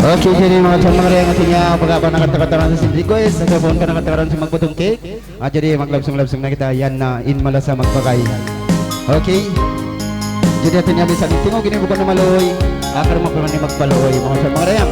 Oke, jadi mga rin ang ating pag-aba ng katakataran sa request. Nagkabon ka ng katakataran sa magbutong cake. Jadi maglabsong-labsong na kita. Yan na, in malasa magpakay. Okay. Jadi atin niya bisa tingog ini bukan na maloy. Akar mo pa man magpaloy. Mga rin.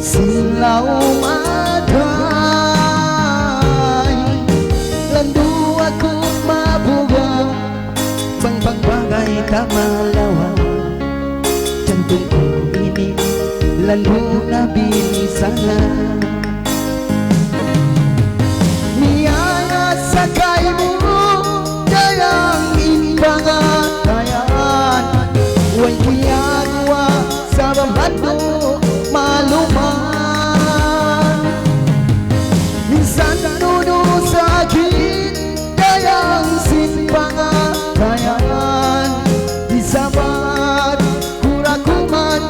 Silau maday landu aku mabuga bang bagai tak malawa jantungku ini landu nabi sana niana sakaimu dayang imbangan dayan wai kiagwa sabam landu maluman minsan nuno sakit dayang simpangan kayan di sabat kurakuman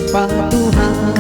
patuhan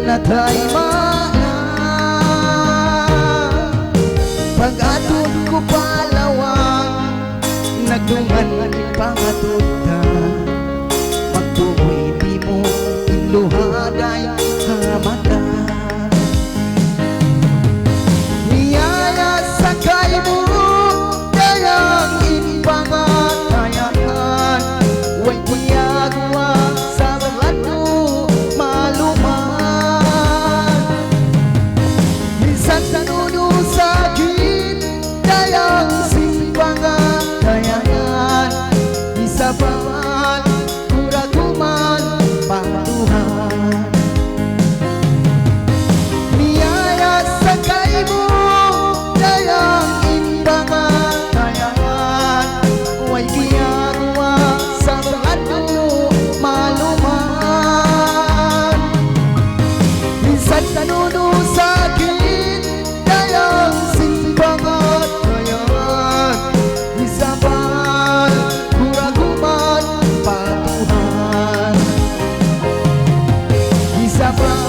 natay mana pag-atod ko palawang nagdungan pangatod ka magtukoy di mo iluhaday hamata niyaya sakay mo dayang impangatayan way kuyagwa sa bato maluman sa nuno sakit dayang simpangan kayanan isapan kurakuman patuhan niyaya sakay mo dayang imbangan kayanan way ginagawa sa bato maluman minsan sa nuno sakit dayang simpangan kayan isapan kurakuman patuhan isapan